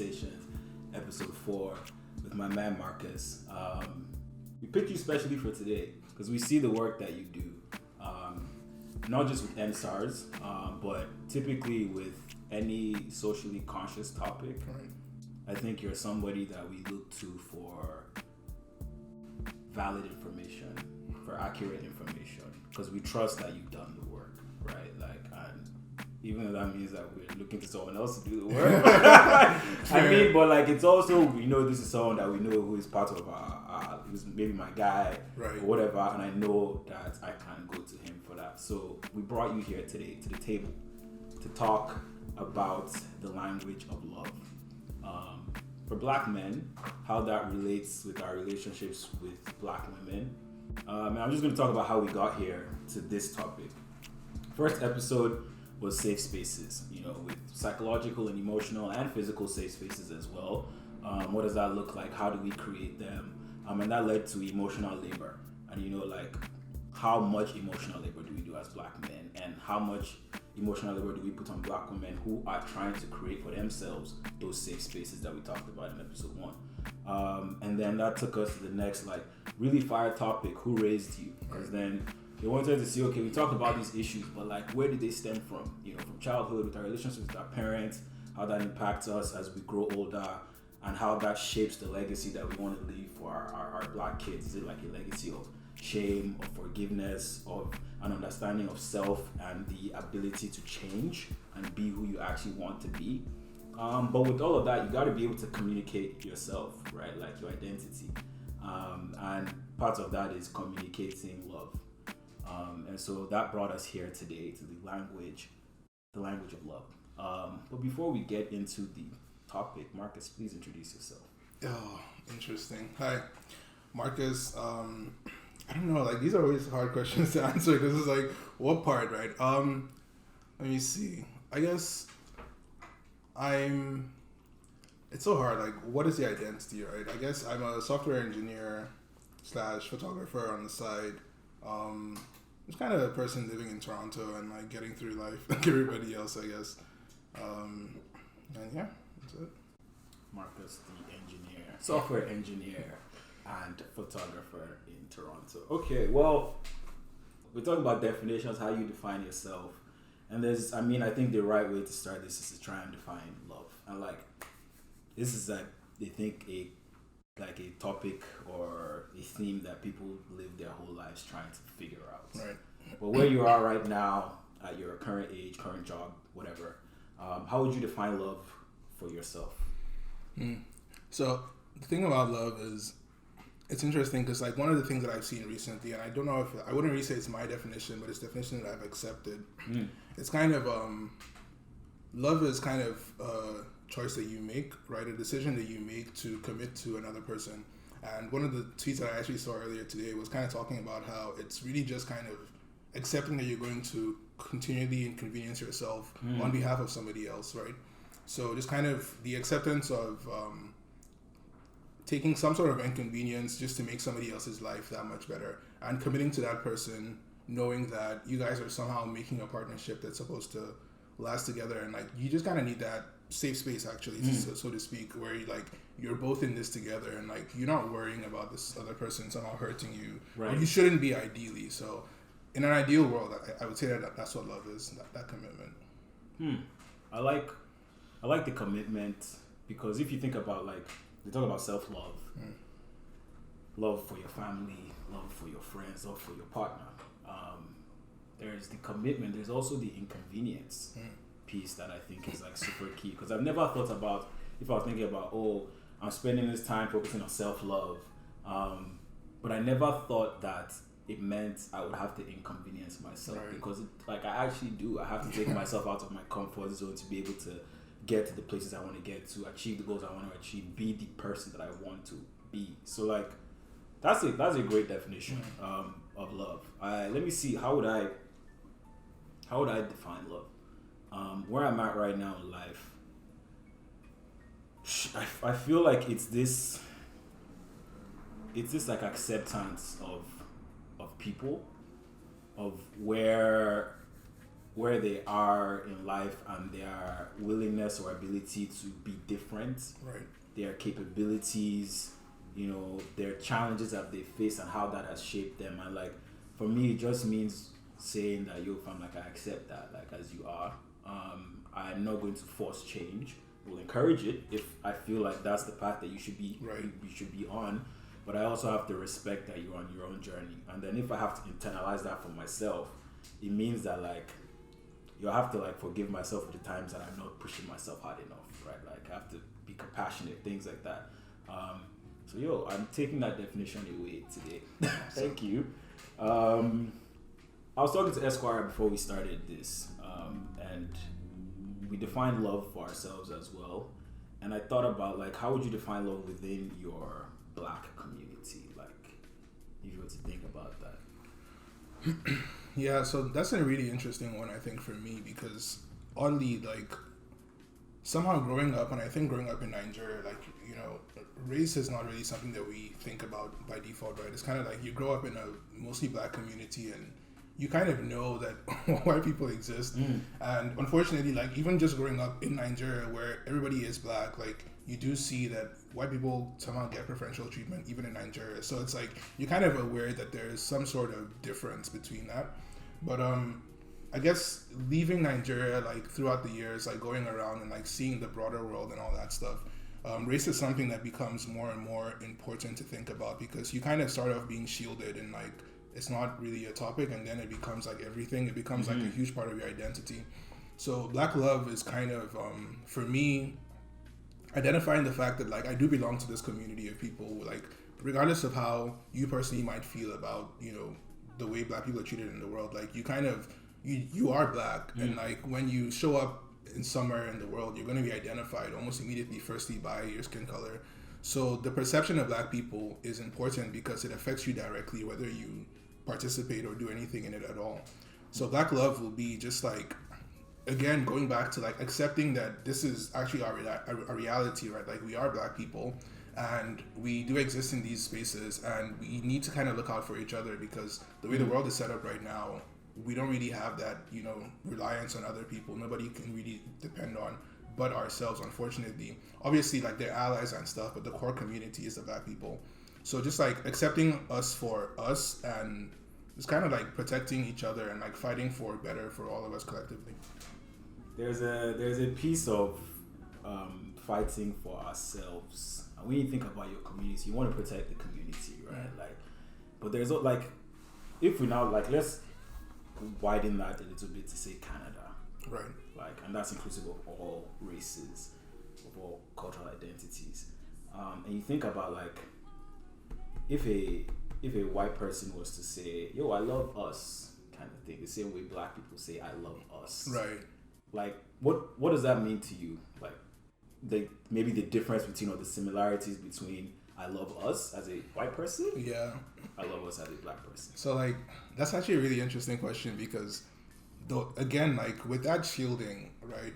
Conversations, episode 4, with my man Marcus. We picked you specially for today because we see the work that you do, not just with MSARS, but typically with any socially conscious topic. Right. I think you're somebody that we look to for valid information, for accurate information, because we trust that you've done the work, right? And even though that means that we're looking to someone else to do the work, but it's also, this is someone that we know who is part of who's maybe my guy, right, or whatever, and I know that I can go to him for that. So we brought you here today to the table to talk about the language of love. For Black men, how that relates with our relationships with Black women. And I'm just going to talk about how we got here to this topic. First episode was safe spaces, with psychological and emotional and physical safe spaces as well. What does that look like? How do we create them? And that led to emotional labor. And how much emotional labor do we do as Black men? And how much emotional labor do we put on Black women who are trying to create for themselves those safe spaces that we talked about in episode 1? And then that took us to the next, really fire topic: who raised you? Because then they wanted to see, okay, we talked about these issues, but where did they stem from? From childhood, with our relationships with our parents, how that impacts us as we grow older, and how that shapes the legacy that we want to leave for our Black kids. Is it a legacy of shame, of forgiveness, of an understanding of self and the ability to change and be who you actually want to be? But with all of that, you got to be able to communicate yourself, right? your identity. And part of that is communicating love. And so that brought us here today to the language of love. But before we get into the topic, Marcus, please introduce yourself. Oh, interesting. Hi, Marcus. I don't know, these are always hard questions to answer because it's what part, right? Let me see. I guess it's so hard. What is the identity, right? I guess I'm a software engineer / photographer on the side. Just kind of a person living in Toronto and getting through life like everybody else, I guess. And yeah, that's it. Marcus, the engineer, software engineer and photographer in Toronto. Okay, well, we're talking about definitions, how you define yourself. And I think the right way to start this is to try and define love. And this is I think a topic or a theme that people live their whole lives trying to figure out. Right. But where you are right now, at your current age, current job, whatever, how would you define love for yourself? So the thing about love is, it's interesting because one of the things that I've seen recently, and I don't know I wouldn't really say it's my definition, but it's the definition that I've accepted. It's kind of love is kind of a choice that you make, right? A decision that you make to commit to another person. And one of the tweets that I actually saw earlier today was kind of talking about how it's really just kind of accepting that you're going to continually inconvenience yourself on behalf of somebody else, right? So just kind of the acceptance of taking some sort of inconvenience just to make somebody else's life that much better, and committing to that person, knowing that you guys are somehow making a partnership that's supposed to last together, and you just kind of need that safe space, actually, so to speak, where you're both in this together, and you're not worrying about this other person somehow hurting you, right? Or you shouldn't be, ideally. So in an ideal world, I would say that's what love is, that commitment. I like the commitment, because if you think about we talk about self-love, love for your family, love for your friends, love for your partner. There's the commitment. There's also the inconvenience piece that I think is super key. Because I've never thought about, if I was thinking about, I'm spending this time focusing on self-love, but I never thought that it meant I would have to inconvenience myself, right? Because I actually do. I have to take myself out of my comfort zone to be able to get to the places I want to get to, achieve the goals I want to achieve, be the person that I want to be. So that's a great definition of love. Let me see, how would I define love? Where I'm at right now in life, I feel like it's this acceptance of people, of where where they are in life and their willingness or ability to be different, Right. their capabilities, their challenges that they face and how that has shaped them. And like for me, it just means saying that fam, like I accept that, like as you are. I'm not going to force change. We'll encourage it if I feel like that's the path that you should be you should be on. But I also have to respect that you're on your own journey. And then if I have to internalize that for myself, it means that like you have to like forgive myself for the times that I'm not pushing myself hard enough, right? Like I have to be compassionate, things like that. So I'm taking that definition away today. Thank you. I was talking to Esquire before we started this, and we defined love for ourselves as well. And I thought about like, how would you define love within your Black community? Like, if you were to think about that. Yeah, so that's a really interesting one, I think, for me, because oddly, like, somehow growing up, and I think growing up in Nigeria, like, race is not really something that we think about by default, right? It's kind of like you grow up in a mostly Black community and you kind of know that white people exist. And unfortunately, like, even just growing up in Nigeria where everybody is Black, like, you do see that white people somehow get preferential treatment even in Nigeria. So it's like you're kind of aware that there is some sort of difference between that. But I guess leaving Nigeria, like, throughout the years, like going around and like seeing the broader world and all that stuff, race is something that becomes more and more important to think about, because you kind of start off being shielded and like it's not really a topic, and then it becomes like everything. It becomes like a huge part of your identity. So Black love is kind of, for me, identifying the fact that like I do belong to this community of people, like regardless of how you personally might feel about the way Black people are treated in the world, like you kind of you are Black, and like when you show up in somewhere in the world, you're going to be identified almost immediately, firstly by your skin color. So the perception of Black people is important because it affects you directly, whether you participate or do anything in it at all. So Black love will be just like, again, going back to like accepting that this is actually our reality, right? Like we are Black people and we do exist in these spaces, and we need to kind of look out for each other, because the way the world is set up right now, we don't really have that, reliance on other people. Nobody can really depend on but ourselves, unfortunately. Obviously, like, they're allies and stuff, but the core community is the Black people. So just like accepting us for us, and just kind of like protecting each other and like fighting for better for all of us collectively. There's a piece of fighting for ourselves. And when you think about your community, you want to protect the community, right? Like, but there's like, if we now like, let's widen that a little bit to say Canada, right? Like, and that's inclusive of all races, of all cultural identities. And you think about like, if a white person was to say, "Yo, I love us," kind of thing, the same way Black people say, "I love us," right? Like, what does that mean to you? Like, maybe the difference between, or the similarities between I love us as a white person, I love us as a Black person. So like, that's actually a really interesting question, because though, again, like with that shielding, right,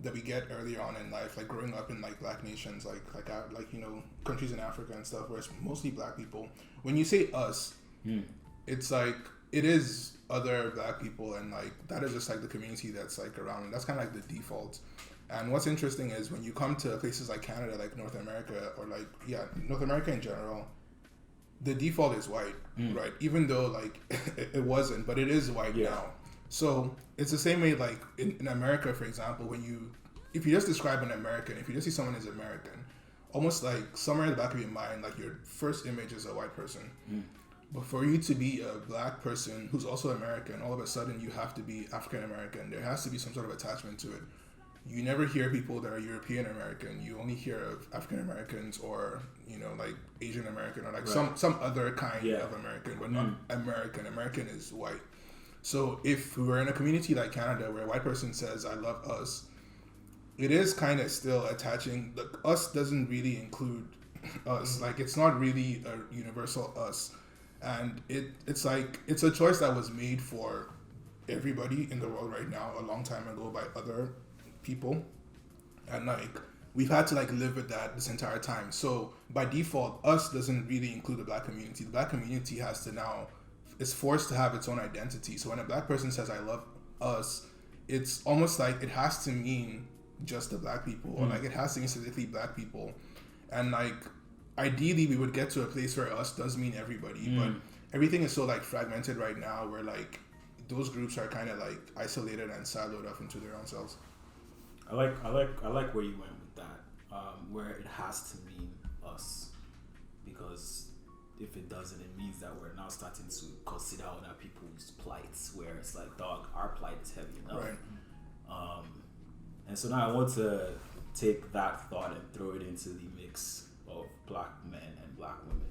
that we get earlier on in life, like growing up in like Black nations, like countries in Africa and stuff where it's mostly Black people, when you say us, it's like it is other Black people, and like that is just like the community that's like around, and that's kind of like the default. And what's interesting is when you come to places like Canada, like North America, or like North America in general, the default is white, right? Even though like it wasn't, but it is white now. So it's the same way like in America, for example, if you just describe an American, if you just see someone as American, almost like somewhere in the back of your mind, like your first image is a white person. But for you to be a Black person who's also American, all of a sudden you have to be African American. There has to be some sort of attachment to it. You never hear people that are European American. You only hear of African Americans, or like Asian American, or like some other kind of American, but not American. American is white. So if we were in a community like Canada where a white person says, "I love us," it is kind of still attaching. The us doesn't really include us. Like, it's not really a universal us. And it's like, it's a choice that was made for everybody in the world right now a long time ago by other people. And like, we've had to like live with that this entire time. So by default, us doesn't really include the Black community. The Black community has to now, is forced to have its own identity. So when a Black person says, "I love us, it's almost like it has to mean just the black people, or like it has to mean specifically black people. And like ideally we would get to a place where us does mean everybody, but everything is so like fragmented right now where like those groups are kind of like isolated and siloed off into their own selves. I like where you went with that, where it has to mean us, because if it doesn't, it means that we're now starting to consider other people's plights, where it's like, dog, our plight is heavy enough. Right. And so now I want to take that thought and throw it into the mix of black men and black women.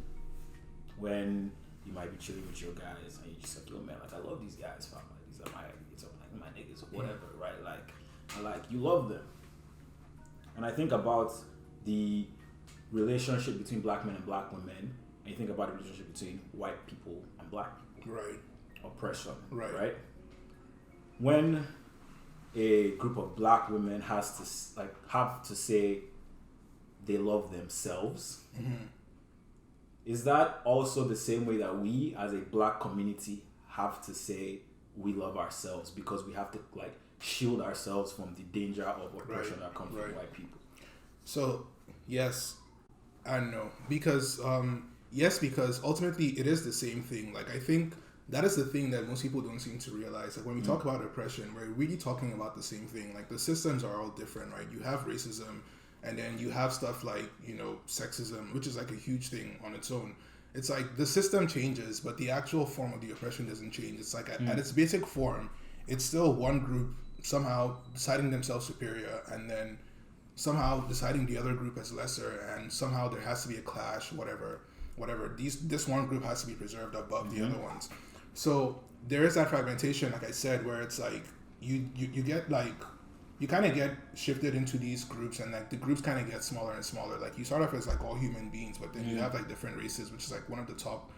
When you might be chilling with your guys and you just like, yo man, like I love these guys, fam. Like these are my niggas or whatever, right? Like you love them. And I think about the relationship between black men and black women, and you think about the relationship between white people and black people. Right. Oppression. Right. When a group of black women have to say they love themselves, is that also the same way that we as a black community have to say we love ourselves, because we have to like shield ourselves from the danger of oppression that comes from white people? So yes and no, because yes, because ultimately it is the same thing. Like I think that is the thing that most people don't seem to realize. Like when we talk about oppression, we're really talking about the same thing. Like the systems are all different, right? You have racism, and then you have stuff like, you know, sexism, which is like a huge thing on its own. It's like the system changes, but the actual form of the oppression doesn't change. It's like at its basic form, it's still one group somehow deciding themselves superior, and then somehow deciding the other group as lesser, and somehow there has to be a clash, whatever. This one group has to be preserved above the other ones. So there is that fragmentation, like I said, where it's like you get like, you kind of get shifted into these groups, and like the groups kind of get smaller and smaller. Like you start off as like all human beings, but then you have like different races, which is like one of the top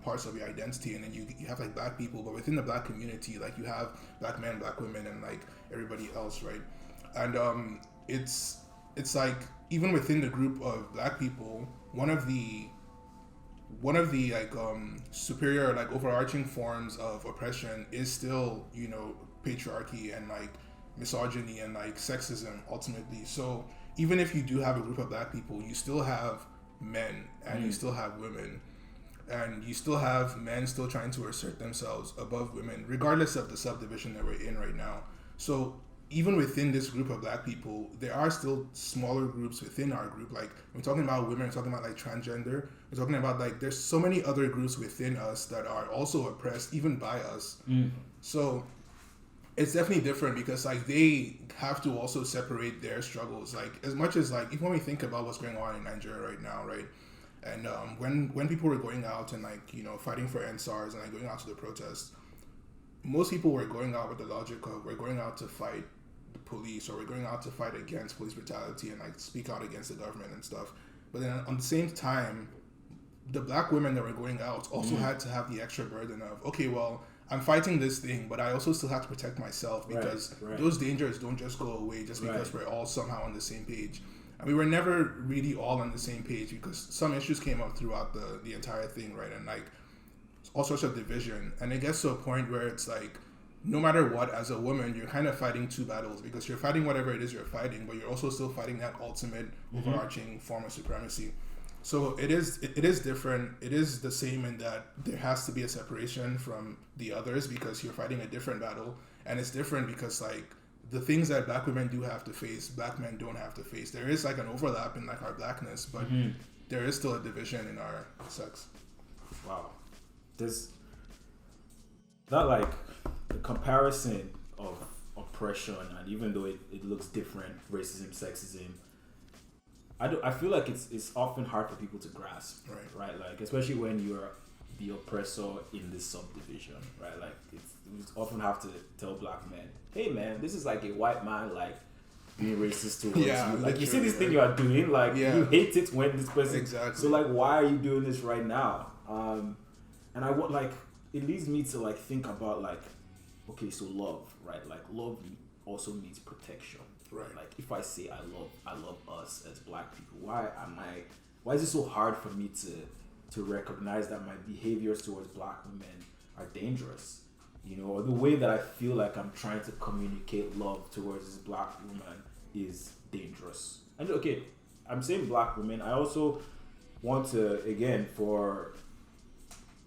parts of your identity. And then you have like black people, but within the black community, like you have black men, black women, and like everybody else, right? And it's like even within the group of black people, one of the like superior, like overarching forms of oppression is still, you know, patriarchy and like misogyny and like sexism ultimately. So even if you do have a group of black people, you still have men, and you still have women, and you still have men still trying to assert themselves above women, regardless of the subdivision that we're in right now. So even within this group of black people, there are still smaller groups within our group. Like we're talking about women, we're talking about like transgender, we're talking about like there's so many other groups within us that are also oppressed even by us. So it's definitely different, because like they have to also separate their struggles. Like as much as like, even when we think about what's going on in Nigeria right now, right? And when people were going out and like, you know, fighting for NSARS and like going out to the protests, most people were going out with the logic of, we're going out to fight the police, or we're going out to fight against police brutality and like speak out against the government and stuff. But then on the same time, the black women that were going out also had to have the extra burden of, okay, well, I'm fighting this thing, but I also still have to protect myself, because those dangers don't just go away just because we're all somehow on the same page. And we were never really all on the same page, because some issues came up throughout the entire thing, right? And like all sorts of division. And it gets to a point where it's like, no matter what, as a woman, you're kind of fighting two battles, because you're fighting whatever it is you're fighting, but you're also still fighting that ultimate overarching form of supremacy. So it is different. It is the same in that there has to be a separation from the others, because you're fighting a different battle. And it's different because like the things that black women do have to face, black men don't have to face. There is like an overlap in like our blackness, but there is still a division in our sex. Wow. There's that, like the comparison of oppression, and even though it looks different, racism, sexism, I feel like it's often hard for people to grasp, right? Like especially when you're the oppressor in this subdivision, right? Like we often have to tell black men, hey man, this is like a white man like being racist towards you. Like you see this thing you are doing, like you hate it when this person. Exactly. So like, why are you doing this right now? And I want, like, it leads me to like think about like, okay, so love, right? Like love also means protection. Right. Like if I say I love us as black people, why is it so hard for me to recognize that my behaviors towards black women are dangerous? or the way that I feel like I'm trying to communicate love towards this black woman is dangerous. And okay, I'm saying black women. I also want to, again,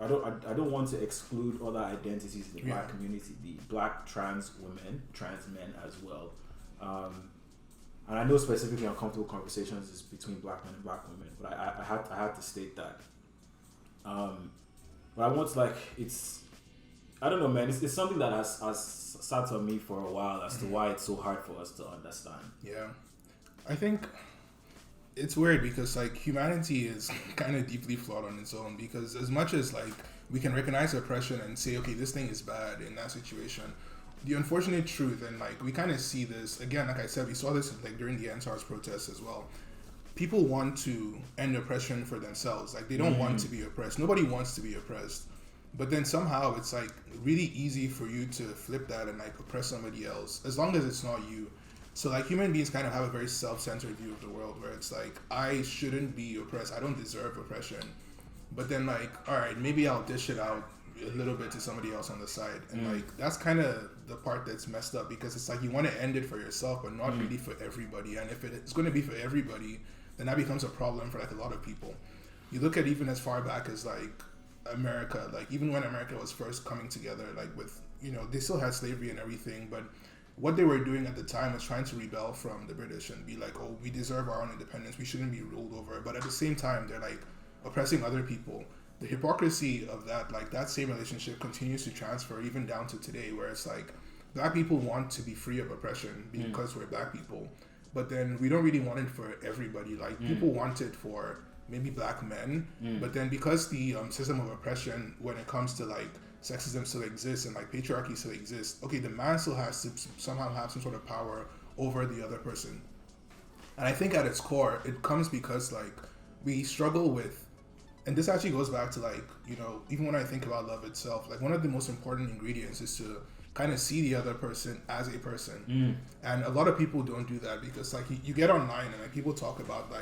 I don't want to exclude other identities in the black community, the black trans women, trans men as well. And I know specifically uncomfortable conversations is between black men and black women, but I had to state that. But I want to, I don't know, man. It's something that has sat on me for a while as to why it's so hard for us to understand. Yeah, I think it's weird because humanity is kind of deeply flawed on its own, because as much as we can recognize oppression and say, okay, this thing is bad in that situation, the unfortunate truth, and we kind of see this again, like I said, we saw this during the NSARS protests as well. People want to end oppression for themselves. They don't want to be oppressed. Nobody wants to be oppressed. But then somehow it's really easy for you to flip that and oppress somebody else, as long as it's not you. So human beings kind of have a very self-centered view of the world, where it's I shouldn't be oppressed. I don't deserve oppression. But then all right, maybe I'll dish it out a little bit to somebody else on the side. And that's kind of the part that's messed up, because it's you want to end it for yourself, but not really for everybody. And if it's going to be for everybody, then that becomes a problem for a lot of people. You look at even as far back as America, even when America was first coming together, with, they still had slavery and everything, but what they were doing at the time was trying to rebel from the British and be oh, we deserve our own independence, we shouldn't be ruled over. But at the same time, they're oppressing other people. The hypocrisy of that, that same relationship continues to transfer even down to today, where it's black people want to be free of oppression because we're black people, but then we don't really want it for everybody. People want it for maybe black men, but then because the system of oppression when it comes to sexism still exists and patriarchy still exists, okay, the man still has to somehow have some sort of power over the other person. And I think at its core it comes because we struggle with, and this actually goes back to even when I think about love itself, one of the most important ingredients is to kind of see the other person as a person. And a lot of people don't do that, because you get online and people talk about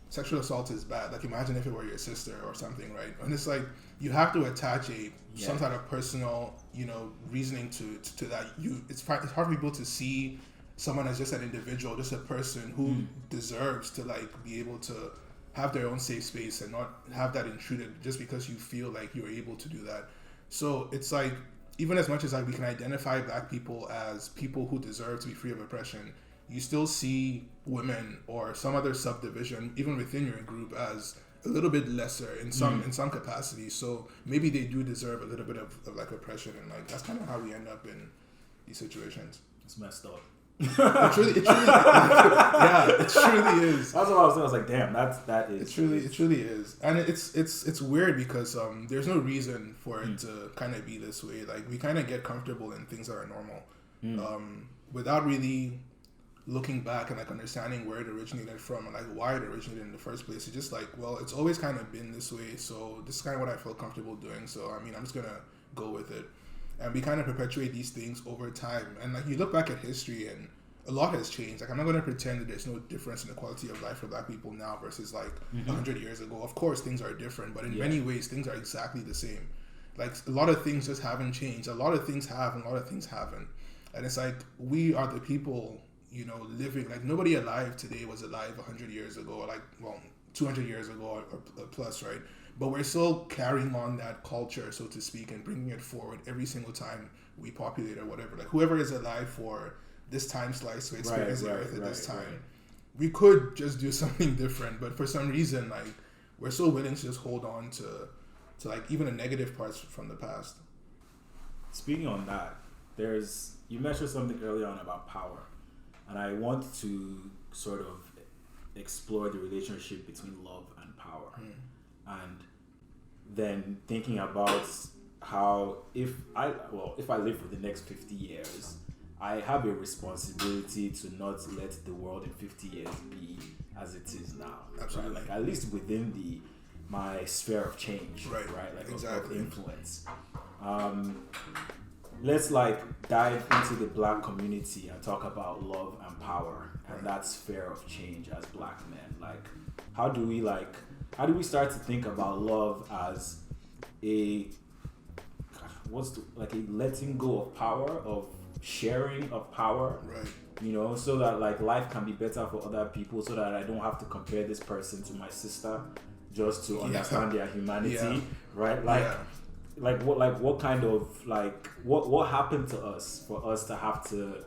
sexual assault is bad. Imagine if it were your sister or something, right? And it's you have to attach some kind of personal, reasoning to that. It's hard for people to see someone as just an individual, just a person who deserves to be able to have their own safe space and not have that intruded just because you feel you're able to do that. So it's even as much as we can identify black people as people who deserve to be free of oppression, you still see women or some other subdivision, even within your group, as a little bit lesser in some capacity. So maybe they do deserve a little bit of oppression, and that's kind of how we end up in these situations. It's messed up. It truly yeah, it truly is. That's what I was saying. I was damn, that is. It truly is, and it's weird because there's no reason for it to kind of be this way. We kind of get comfortable in things that are normal, without really looking back and understanding where it originated from and why it originated in the first place. It's just well, it's always kind of been this way, so this is kind of what I feel comfortable doing. So I'm just gonna go with it. And we kind of perpetuate these things over time. And you look back at history and a lot has changed. I'm not going to pretend that there's no difference in the quality of life for black people now versus 100 years ago. Of course, things are different, but in many ways, things are exactly the same. A lot of things just haven't changed. A lot of things have and a lot of things haven't. And it's we are the people, living. Nobody alive today was alive 100 years ago, 200 years ago or plus, right? But we're still carrying on that culture, so to speak, and bringing it forward every single time we populate or whatever. Whoever is alive for this time slice to experience the earth at this time, we could just do something different. But for some reason, we're so willing to just hold on to even the negative parts from the past. Speaking on that, you mentioned something early on about power, and I want to sort of explore the relationship between love and power. And then thinking about how if I live for the next 50 years, I have a responsibility to not let the world in 50 years be as it is now. Absolutely. Right? At least within my sphere of change, right? Exactly. Of influence. Let's dive into the black community and talk about love and power and that sphere of change as black men. How do we start to think about love as like a letting go of power, of sharing of power, Right. you know, so that like life can be better for other people, so that I don't have to compare this person to my sister just to understand their humanity, right? Like what kind of like what happened to us for us to have to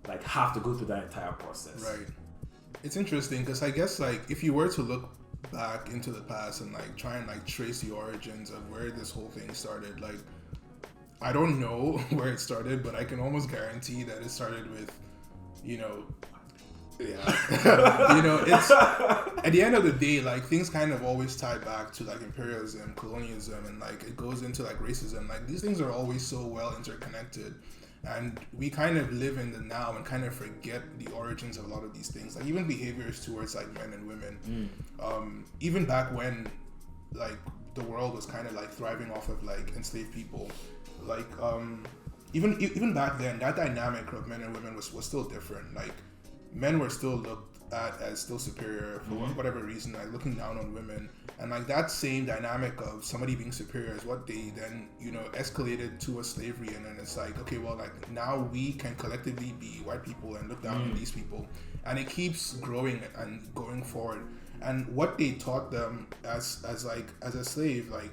go through that entire process? Right. It's interesting because I guess like if you were to look back into the past and like try and like trace the origins of where this whole thing started, like I don't know where it started, but I can almost guarantee that it started with, you know, you know, it's at the end of the day, like things kind of always tie back to like imperialism, colonialism, and like it goes into like racism. Like these things are always so well interconnected, and we kind of live in the now and kind of forget the origins of a lot of these things. Like even behaviors towards like men and women, even back when like the world was kind of like thriving off of like enslaved people, like even back then that dynamic of men and women was still different. Like men were still looked at as still superior for whatever reason, like looking down on women, and like that same dynamic of somebody being superior is what they then, you know, escalated to a slavery. And then it's like, okay, well, like now we can collectively be white people and look down on these people, and it keeps growing and going forward. And what they taught them as a slave, like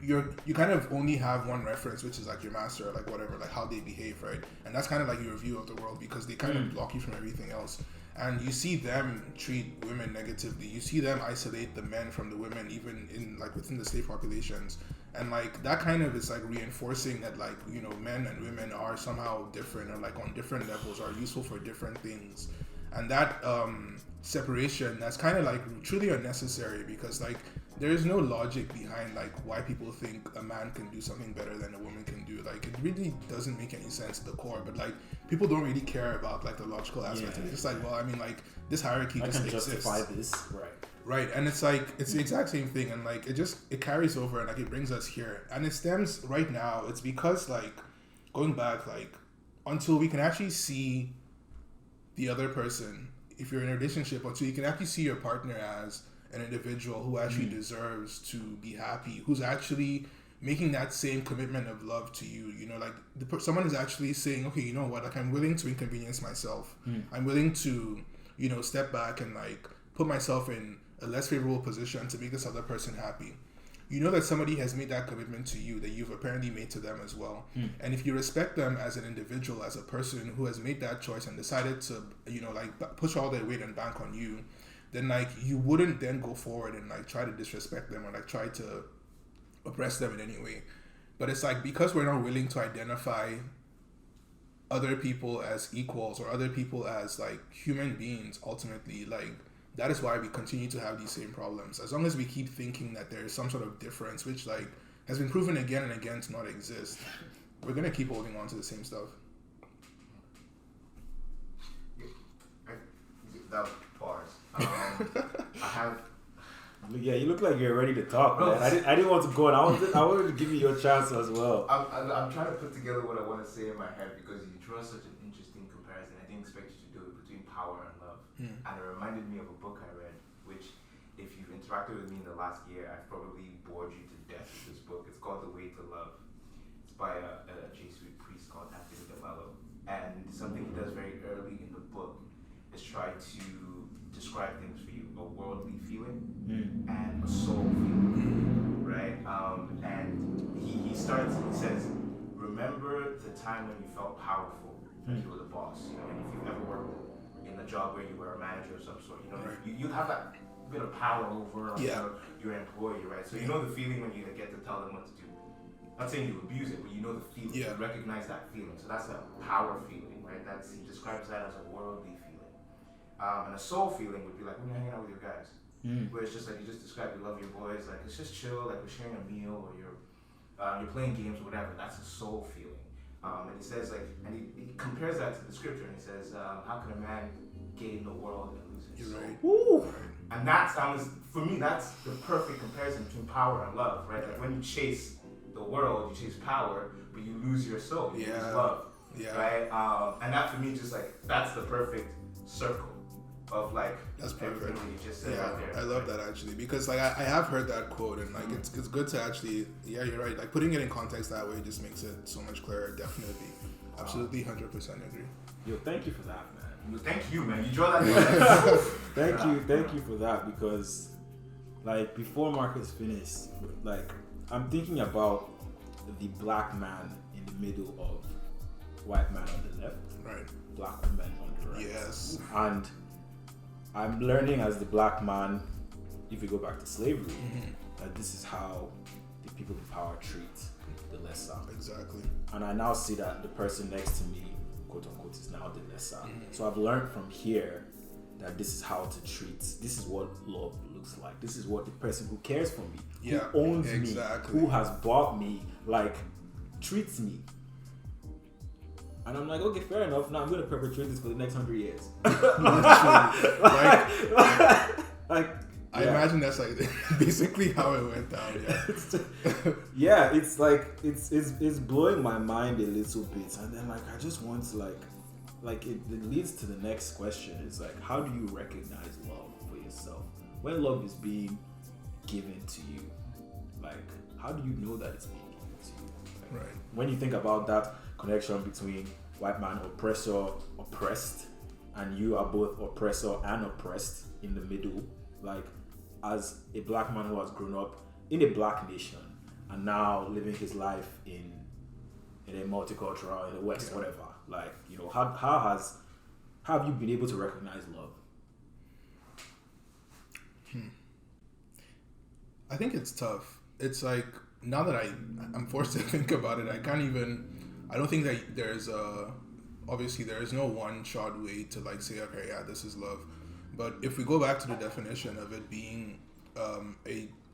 you kind of only have one reference, which is like your master, like whatever, like how they behave, right? And that's kind of like your view of the world, because they kind of block you from everything else. And you see them treat women negatively. You see them isolate the men from the women, even in like within the slave populations. And like that kind of is like reinforcing that, like, you know, men and women are somehow different, or like on different levels, are useful for different things. And that separation, that's kind of like truly unnecessary, because like there is no logic behind like why people think a man can do something better than a woman can do. Like it really doesn't make any sense at the core, but like people don't really care about like the logical aspect. It's just like, well, I mean, like this hierarchy just exists. Justify this, right? And it's like it's the exact same thing, and like it carries over, and like it brings us here, and it stems right now. It's because like going back, like until we can actually see the other person, if you're in a relationship, until you can actually see your partner as an individual who actually deserves to be happy, who's actually making that same commitment of love to you, you know, like someone is actually saying, okay, you know what, like I'm willing to inconvenience myself. I'm willing to, you know, step back and like put myself in a less favorable position to make this other person happy. You know that somebody has made that commitment to you, that you've apparently made to them as well. And if you respect them as an individual, as a person who has made that choice and decided to, you know, like push all their weight and bank on you, then like you wouldn't then go forward and like try to disrespect them or like try to oppress them in any way. But it's like, because we're not willing to identify other people as equals or other people as like human beings, ultimately, like that is why we continue to have these same problems. As long as we keep thinking that there is some sort of difference, which like has been proven again and again to not exist, we're gonna keep holding on to the same stuff. That bars. I have. Yeah, you look like you're ready to talk, man. I didn't want to go, and I wanted to give you your chance as well. I'm trying to put together what I want to say in my head, because you draw such an interesting comparison. I didn't expect you to do it between power and love. And it reminded me of a book I read, which, if you've interacted with me in the last year, I've probably bored you to death with this book. It's called The Way to Love. It's by a Jesuit priest called Anthony DeMello. And something he does very early in the book is try to describe things for you: a worldly feeling and a soul feeling, right? And he says, remember the time when you felt powerful, like you were the boss, you know, and if you've ever worked in a job where you were a manager of some sort, you know, you have that bit of power over like, your employee, right? So you know the feeling when you get to tell them what to do. Not saying you abuse it, but you know the feeling. You recognize that feeling. So that's a power feeling, right? He describes that as a worldly feeling. And a soul feeling would be like when you're hanging out with your guys, where it's just like you just described, you love your boys, like it's just chill, like we're sharing a meal, or you're playing games or whatever. That's a soul feeling. And he says like, and he compares that to the scripture, and he says, how can a man gain the world and lose his soul? Ooh. And that sounds, for me, that's the perfect comparison between power and love, right? Like when you chase the world, you chase power, but you lose your soul, you lose love, right? And that for me, just like, that's the perfect circle. of like That's everything perfect. that you just said right there. I love that actually, because like I have heard that quote, and like it's good to actually, yeah, you're right, like putting it in context that way just makes it so much clearer. Definitely, absolutely, 100% agree. Yo, thank you for that, man. No, thank you, man. You draw that. Thank you for that, because like before Marcus finished, like I'm thinking about the black man in the middle of white man on the left, Right. black woman on the right. Yes. And I'm learning as the black man, if we go back to slavery, that this is how the people in power treat the lesser. Exactly. And I now see that the person next to me, quote unquote, is now the lesser. So I've learned from here that this is how to treat, this is what love looks like. This is what the person who cares for me, who owns me, who has bought me, like, treats me. And I'm like, okay, fair enough. Now I'm going to perpetuate this for the next 100 years. I imagine that's like basically how it went down. Yeah. It's like it's blowing my mind a little bit, and then like I just want to like it leads to the next question. It's like, how do you recognize love for yourself when love is being given to you? Like, how do you know that it's being given to you? Like, Right. When you think about that connection between white man, oppressor, oppressed, and you are both oppressor and oppressed in the middle, like as a black man who has grown up in a black nation and now living his life in a multicultural, in the West, whatever, like, you know, how have you been able to recognize love? I think it's tough. It's like, now that I'm forced to think about it, I don't think that there's obviously there is no one shot way to like say, okay, yeah, this is love. But if we go back to the definition of it being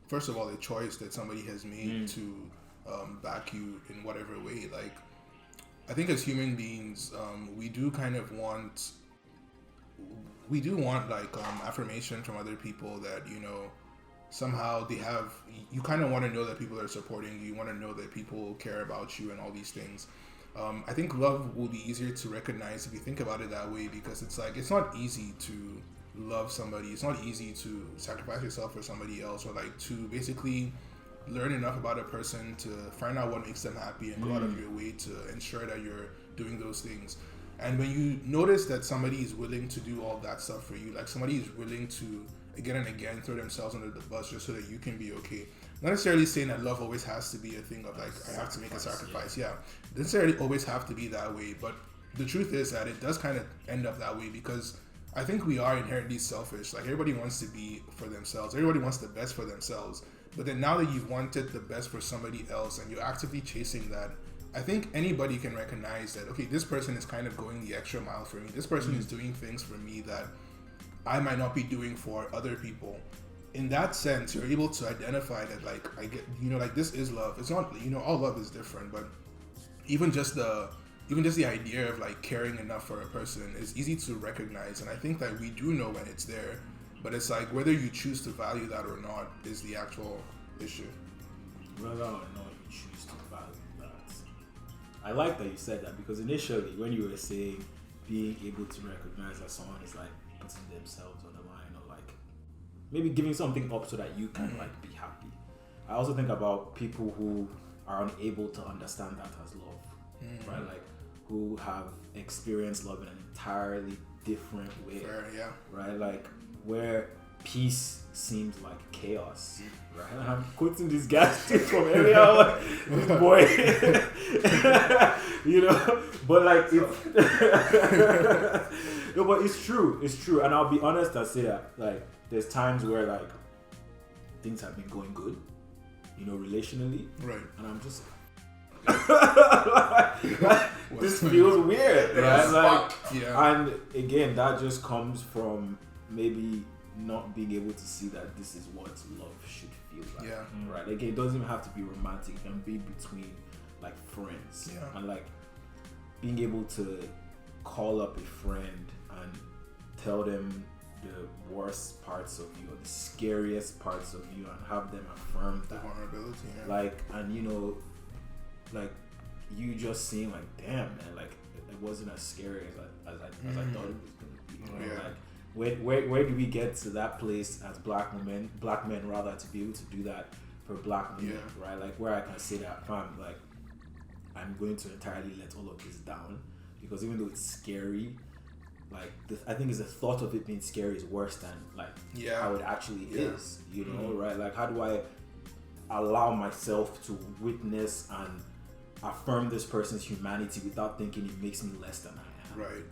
first of all, a choice that somebody has made to back you in whatever way, like, I think as human beings, we do want like affirmation from other people that, you know, somehow you kind of want to know that people are supporting you. You want to know that people care about you and all these things. I think love will be easier to recognize if you think about it that way, because it's like, it's not easy to love somebody. It's not easy to sacrifice yourself for somebody else, or like to basically learn enough about a person to find out what makes them happy and go out of your way to ensure that you're doing those things. And when you notice that somebody is willing to do all that stuff for you, like somebody is willing to again and again throw themselves under the bus just so that you can be okay. Not necessarily saying that love always has to be a thing of like, I have to make a sacrifice. Yeah, it doesn't necessarily always have to be that way, but the truth is that it does kind of end up that way, because I think we are inherently selfish. Like, everybody wants to be for themselves. Everybody wants the best for themselves. But then now that you've wanted the best for somebody else and you're actively chasing that, I think anybody can recognize that, okay, this person is kind of going the extra mile for me. This person is doing things for me that I might not be doing for other people. In that sense, you're able to identify that, like, I get, you know, like, this is love. It's not, you know, all love is different, but even just the idea of like caring enough for a person is easy to recognize. And I think that we do know when it's there, but it's like whether you choose to value that or not is the actual issue. Whether or not you choose to value that. I like that you said that, because initially when you were saying being able to recognize that someone is like putting themselves on the line, or like maybe giving something up so that you can like be happy. I also think about people who are unable to understand that as love, right? Like, who have experienced love in an entirely different way. Fair, yeah. Right? Like, where peace seems like chaos. Right? And I'm quoting this guy from earlier, this boy. You know? But like, no, but it's true. It's true. And I'll be honest and say that, like, there's times where like things have been going good, you know, relationally. Right. And I'm just this feels weird, right? Like, yeah. And again, that just comes from maybe not being able to see that this is what love should feel like. Yeah. Right. Again, it doesn't even have to be romantic. It can be between like friends. Yeah. And like being able to call up a friend and tell them the worst parts of you or the scariest parts of you and have them affirm The that. vulnerability, yeah. Like, and you know, like you just seeing like, damn man, like it wasn't as scary as I thought it was gonna be. You know? Yeah. Like Where do we get to that place as black men rather, to be able to do that for black women, right? Like where I can say that, fam, like I'm going to entirely let all of this down, because even though it's scary, like I think the thought of it being scary is worse than like how it actually is, you know, right? Like how do I allow myself to witness and affirm this person's humanity without thinking it makes me less than I am? Right.